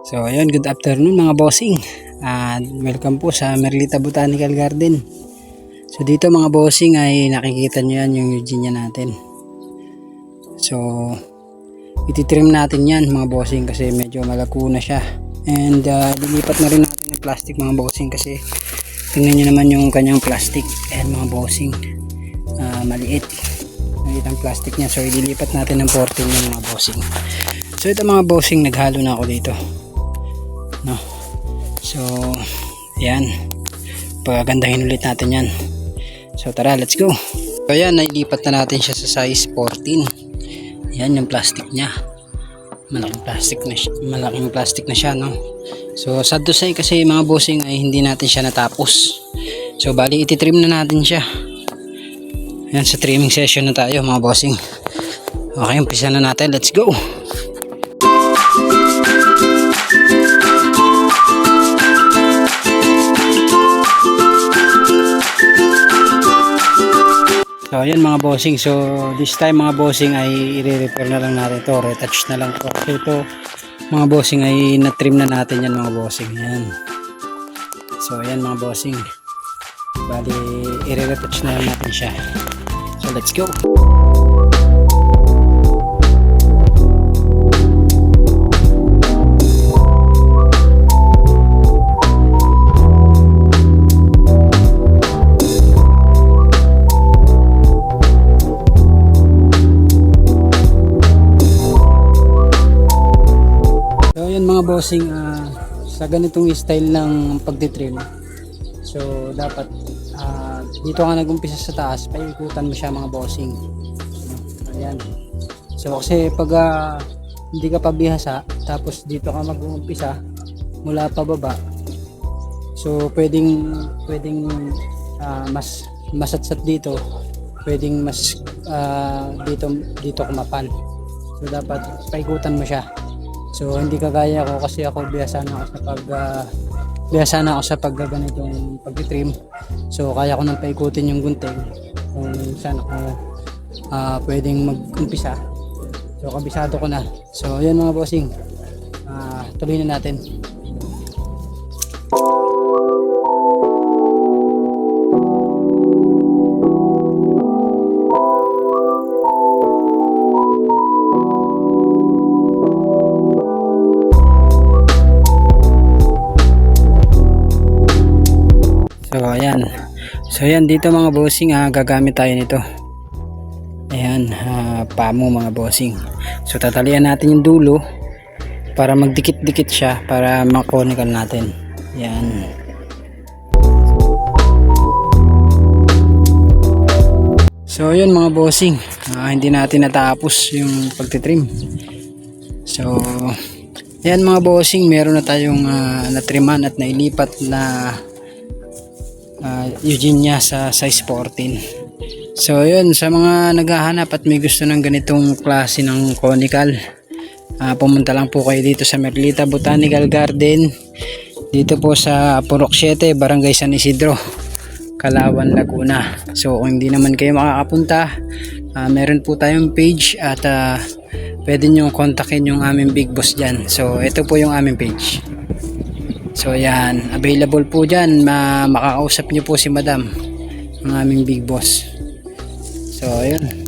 So ayun, good afternoon mga bossing. Welcome po sa Merlita Botanical Garden. So dito mga bossing ay nakikita nyo yan yung Eugenia natin. So ititrim natin yan mga bossing kasi medyo malago na siya. And lilipat na rin natin ng plastic mga bossing kasi tingnan nyo naman yung kanyang plastic. Ayan mga bossing, maliit ang plastic niya. So ililipat natin ng 14 yung mga bossing. So ito mga bossing, naghalo na ako dito. No. So ayan, pagagandahin ulit natin yan. So tara, let's go. So ayan, nailipat na natin siya sa size 14. Ayan yung plastic niya, malaking plastic na siya, no. So sad to say kasi mga bossing ay hindi natin siya natapos. So bali ititrim na natin siya. Ayan, sa trimming session na tayo mga bossing. Okay, umpisa na natin, let's go. So ayan mga bossing, so this time mga bossing ay i-repair na lang natin to, retouch na lang to. So ito mga bossing ay na-trim na natin yan mga bossing. Ayan. So ayan mga bossing, bali i-retouch na lang natin siya. So let's go. Mga bossing, sa ganitong style ng pagtitrim, so dapat dito ka nag-umpisa sa taas, paikutan mo siya mga bossing. Ayan. So kasi pag hindi ka pa bihasa tapos dito ka mag-umpisa mula pa baba, so pwedeng mas masatsat dito, pwedeng mas dito kumapan. So dapat paikutan mo siya. So hindi kagaya ko kasi ako bihasa na ako sa ganitong pagtitrim. So kaya ko nang paikutin yung gunting kung saan ako pwedeng mag-umpisa. So kabisado ko na. So yan mga bossing, tuloy na natin. So ayan dito mga bossing, gagamit tayo nito. Ayan, pamo mga bossing. So tatalian natin yung dulo para magdikit-dikit siya para makonical natin. Ayan. So yun mga bossing, hindi natin natapos yung pagtitrim. So ayan mga bossing, meron na tayong natriman at nailipat na Eugenia sa size 14. So yun, sa mga naghahanap at may gusto ng ganitong klase ng conical, pumunta lang po kayo dito sa Merlita Botanical Garden, dito po sa Purok 7, Barangay San Isidro, Calauan, Laguna. So kung hindi naman kayo makakapunta, meron po tayong page at pwede nyo kontakin yung aming big boss dyan. So ito po yung aming page. So yan, available po dyan, makakausap nyo po si madam, ang aming big boss. So ayun.